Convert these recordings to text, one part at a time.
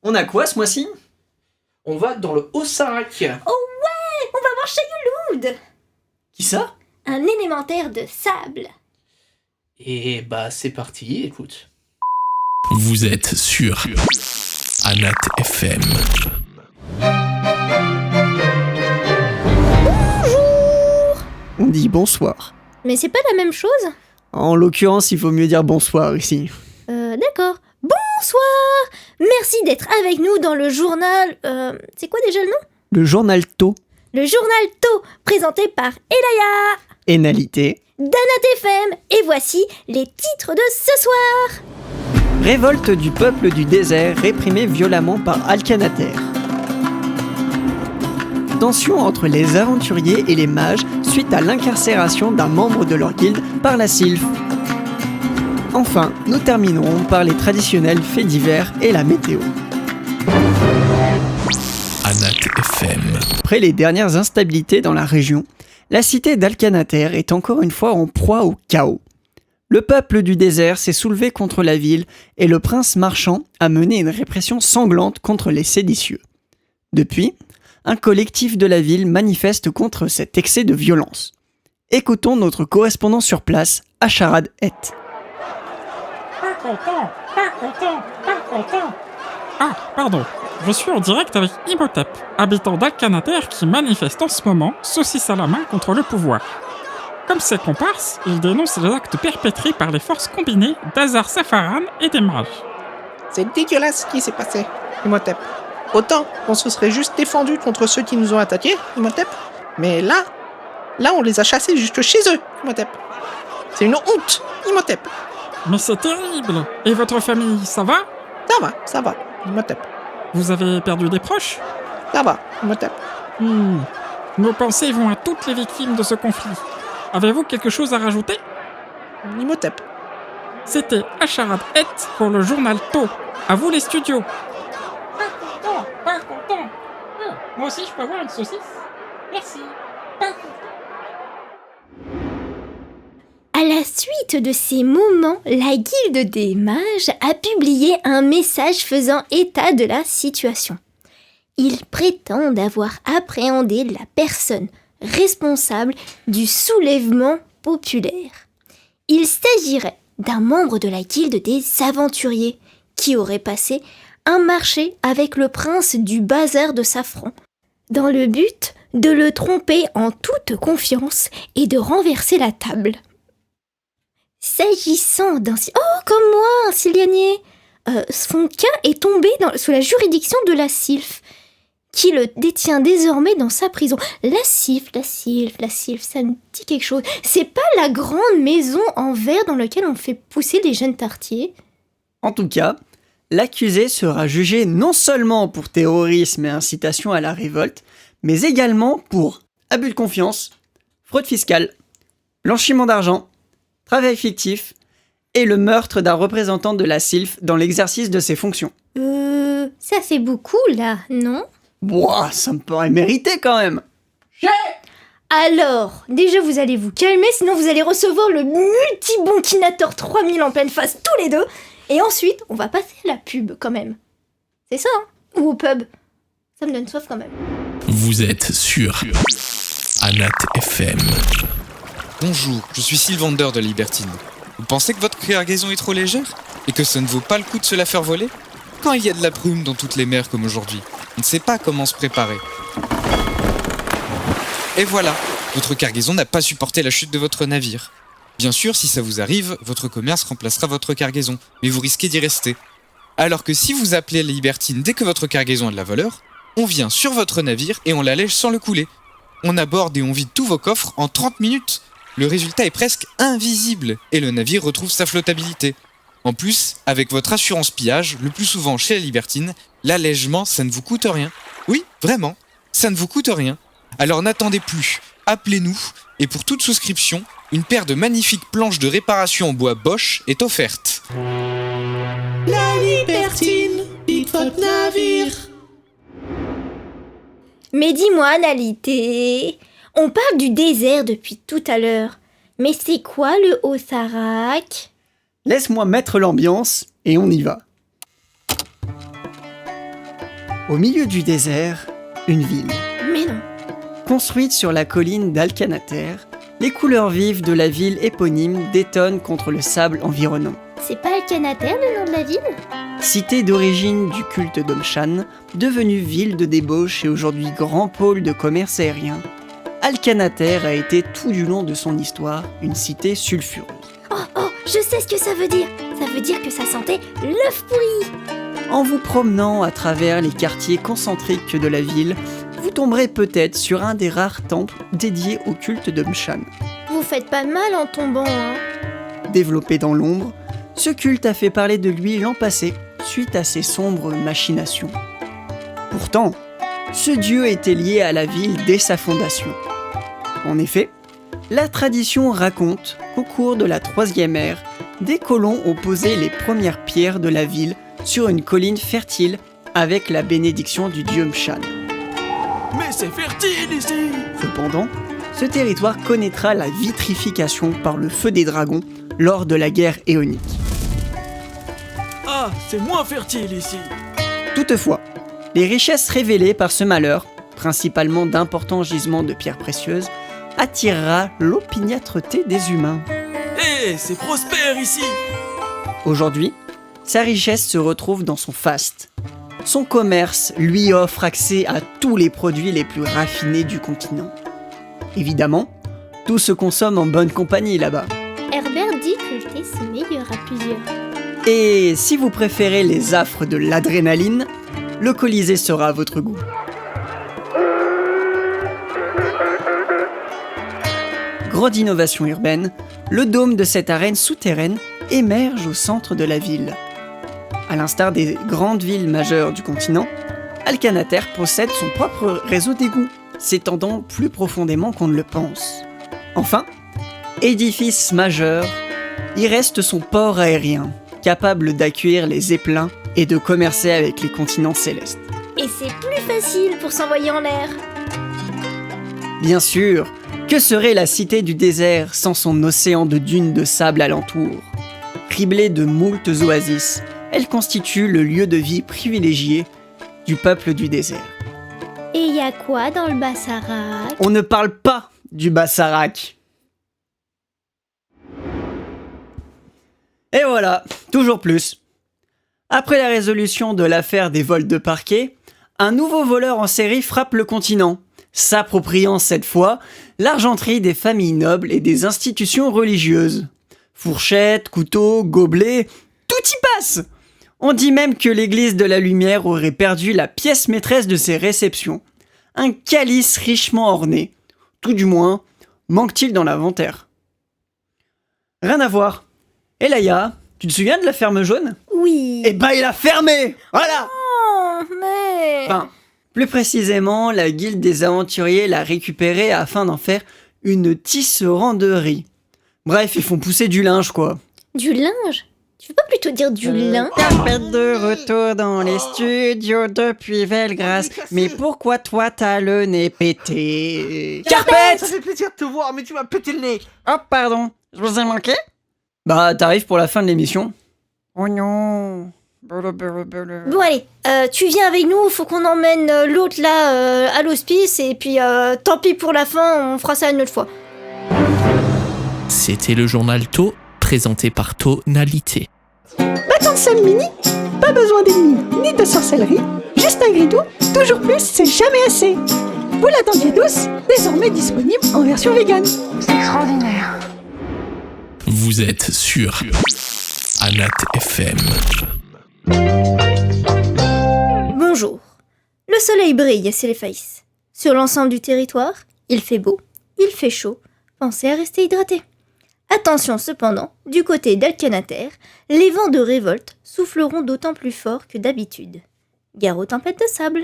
On a quoi ce mois-ci? On va dans le Haut-Sarac. Oh ouais, on va voir Chayouloud. Qui ça? Un élémentaire de sable. Et bah c'est parti, écoute. Vous êtes sur Anat FM. Bonjour. On dit bonsoir. Mais c'est pas la même chose? En l'occurrence, il vaut mieux dire bonsoir ici. D'accord. Bonsoir. Merci d'être avec nous dans le journal... c'est quoi déjà le nom? Le journal Tôt. Le journal Tôt, présenté par Elaya, Énalité. d'Anat FM. Et voici les titres de ce soir. Révolte du peuple du désert réprimée violemment par Alcanater. Tension entre les aventuriers et les mages suite à l'incarcération d'un membre de leur guilde par la sylphe. Enfin, nous terminerons par les traditionnels faits divers et la météo. Anat FM. Après les dernières instabilités dans la région, la cité d'Alcanater est encore une fois en proie au chaos. Le peuple du désert s'est soulevé contre la ville et le prince marchand a mené une répression sanglante contre les séditieux. Depuis, un collectif de la ville manifeste contre cet excès de violence. Écoutons notre correspondant sur place, Acharad Et. Pas content. Ah, pardon. Je suis en direct avec Imhotep, habitant d'Alcanater qui manifeste en ce moment, saucisse à la main, contre le pouvoir. Comme ses comparses, il dénonce les actes perpétrés par les forces combinées d'Azar Safaran et des mages. C'est dégueulasse ce qui s'est passé, Imhotep. Autant on se serait juste défendu contre ceux qui nous ont attaqués, Imhotep, mais là on les a chassés jusque chez eux, Imhotep. C'est une honte, Imhotep. Mais c'est terrible. Et votre famille, ça va? Ça va, Imhotep. Vous avez perdu des proches? Ça va, Imhotep. Nos pensées vont à toutes les victimes de ce conflit. Avez-vous quelque chose à rajouter? Imhotep. C'était Acharad Et pour le journal Tôt. À vous les studios. Pas content. Moi aussi je peux avoir une saucisse? Merci. À la suite de ces moments, la Guilde des Mages a publié un message faisant état de la situation. Ils prétendent avoir appréhendé la personne responsable du soulèvement populaire. Il s'agirait d'un membre de la Guilde des Aventuriers qui aurait passé un marché avec le prince du bazar de Safran dans le but de le tromper en toute confiance et de renverser la table. S'agissant d'un... Oh, comme moi, un Silianier, son cas est tombé sous la juridiction de la sylphe, qui le détient désormais dans sa prison. La sylphe, ça me dit quelque chose. C'est pas la grande maison en verre dans laquelle on fait pousser des jeunes tartiers? En tout cas, l'accusé sera jugé non seulement pour terrorisme et incitation à la révolte, mais également pour abus de confiance, fraude fiscale, blanchiment d'argent, travail fictif et le meurtre d'un représentant de la sylphe dans l'exercice de ses fonctions. Ça fait beaucoup là, non? Boah, ça me paraît mérité quand même. Alors, déjà vous allez vous calmer, sinon vous allez recevoir le multi-bonkinator 3000 en pleine face tous les deux. Et ensuite, on va passer à la pub quand même. C'est ça, hein? Ou au pub. Ça me donne soif quand même. Vous êtes sur Anat FM. Bonjour, je suis Sylvander de Libertine. Vous pensez que votre cargaison est trop légère? Et que ça ne vaut pas le coup de se la faire voler? Quand il y a de la brume dans toutes les mers comme aujourd'hui, on ne sait pas comment se préparer. Et voilà, votre cargaison n'a pas supporté la chute de votre navire. Bien sûr, si ça vous arrive, votre commerce remplacera votre cargaison, mais vous risquez d'y rester. Alors que si vous appelez la Libertine dès que votre cargaison a de la valeur, on vient sur votre navire et on l'allège sans le couler. On aborde et on vide tous vos coffres en 30 minutes. Le résultat est presque invisible et le navire retrouve sa flottabilité. En plus, avec votre assurance pillage, le plus souvent chez la Libertine, l'allègement, ça ne vous coûte rien. Oui, vraiment, ça ne vous coûte rien. Alors n'attendez plus, appelez-nous et pour toute souscription, une paire de magnifiques planches de réparation en bois Bosch est offerte. La Libertine, vite votre navire. Mais dis-moi, Analité, on parle du désert depuis tout à l'heure. Mais c'est quoi le Haut-Sarac? Laisse-moi mettre l'ambiance et on y va. Au milieu du désert, une ville. Mais non. Construite sur la colline d'Alcanater, les couleurs vives de la ville éponyme détonnent contre le sable environnant. C'est pas Alcanater le nom de la ville? Cité d'origine du culte d'Omshan, devenue ville de débauche et aujourd'hui grand pôle de commerce aérien, Alcanater a été tout du long de son histoire une cité sulfureuse. Oh, je sais ce que ça veut dire. Ça veut dire que ça sentait l'œuf pourri. En vous promenant à travers les quartiers concentriques de la ville, vous tomberez peut-être sur un des rares temples dédiés au culte d'Omshan. Vous faites pas mal en tombant, hein. Développé dans l'ombre, ce culte a fait parler de lui l'an passé, suite à ses sombres machinations. Pourtant, ce dieu était lié à la ville dès sa fondation. En effet, la tradition raconte qu'au cours de la Troisième Ère, des colons ont posé les premières pierres de la ville sur une colline fertile avec la bénédiction du dieu Mshan. Mais c'est fertile ici! Cependant, ce territoire connaîtra la vitrification par le feu des dragons lors de la guerre éonique. Ah, c'est moins fertile ici! Toutefois, les richesses révélées par ce malheur, principalement d'importants gisements de pierres précieuses, attirera l'opiniâtreté des humains. Hé, c'est prospère ici! Aujourd'hui, sa richesse se retrouve dans son faste. Son commerce lui offre accès à tous les produits les plus raffinés du continent. Évidemment, tout se consomme en bonne compagnie là-bas. Herbert dit que le thé c'est meilleur à plusieurs. Et si vous préférez les affres de l'adrénaline, le Colisée sera à votre goût. Grande innovation urbaine, le dôme de cette arène souterraine émerge au centre de la ville. À l'instar des grandes villes majeures du continent, Alcanater possède son propre réseau d'égouts, s'étendant plus profondément qu'on ne le pense. Enfin, édifice majeur, il reste son port aérien, capable d'accueillir les zeppelins et de commercer avec les continents célestes. Et c'est plus facile pour s'envoyer en l'air. Bien sûr, que serait la cité du désert sans son océan de dunes de sable alentour? Criblée de moultes oasis, elle constitue le lieu de vie privilégié du peuple du désert. Et y a quoi dans le Bas-Sarac? On ne parle pas du Bas-Sarac. Et voilà, toujours plus. Après la résolution de l'affaire des vols de parquet, un nouveau voleur en série frappe le continent, s'appropriant cette fois l'argenterie des familles nobles et des institutions religieuses. Fourchettes, couteaux, gobelets, tout y passe! On dit même que l'église de la Lumière aurait perdu la pièce maîtresse de ses réceptions, un calice richement orné. Tout du moins, manque-t-il dans l'inventaire? Rien à voir. Et Laïa, tu te souviens de la ferme jaune? Oui. Eh ben il a fermé! Voilà! Oh, mais... Enfin, plus précisément, la guilde des aventuriers l'a récupéré afin d'en faire une tisseranderie. Bref, ils font pousser du linge, quoi. Du linge? Tu veux pas plutôt dire du lin? Carpette de retour dans les studios depuis Velgras. Mais pourquoi toi t'as le nez pété? Ça Carpette! fait plaisir de te voir, mais tu m'as pété le nez! Oh, pardon, je vous ai manqué? Bah, t'arrives pour la fin de l'émission. Oh non. Bon allez, tu viens avec nous, faut qu'on emmène l'autre là à l'hospice et puis tant pis pour la fin, on fera ça une autre fois. C'était le journal Tôt, présenté par Tonalité. Bâton de sel mini, pas besoin d'ennemis ni de sorcellerie, juste un gridou, toujours plus, c'est jamais assez. Vous l'attendiez tous, désormais disponible en version vegan. C'est extraordinaire. Vous êtes sur Anat FM. Bonjour. Le soleil brille à Céléfaïs. Sur l'ensemble du territoire, il fait beau, il fait chaud. Pensez à rester hydraté. Attention cependant, du côté d'Alcanater, les vents de révolte souffleront d'autant plus fort que d'habitude. Gare aux tempêtes de sable.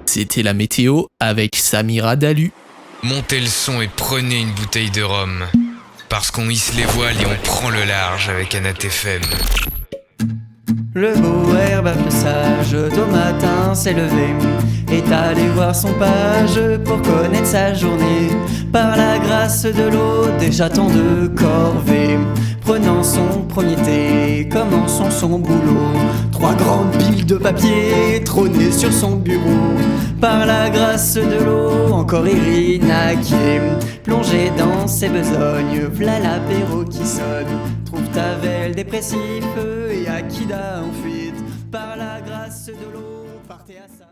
C'était la météo avec Samira Dalu. Montez le son et prenez une bouteille de rhum. Parce qu'on hisse les voiles et on prend le large avec Anat FM. Le beau herbe sage tôt matin s'est levé, est allé voir son page pour connaître sa journée. Par la grâce de l'eau, déjà tant de corvées, prenant son premier thé, commençant son boulot. 3 grandes piles de papier trônait sur son bureau. Par la grâce de l'eau, encore Irina qui est plongée dans ses besognes. V'là l'apéro qui sonne, trouve Tavel dépressif et Akida en fuite. Par la grâce de l'eau, partez à ça.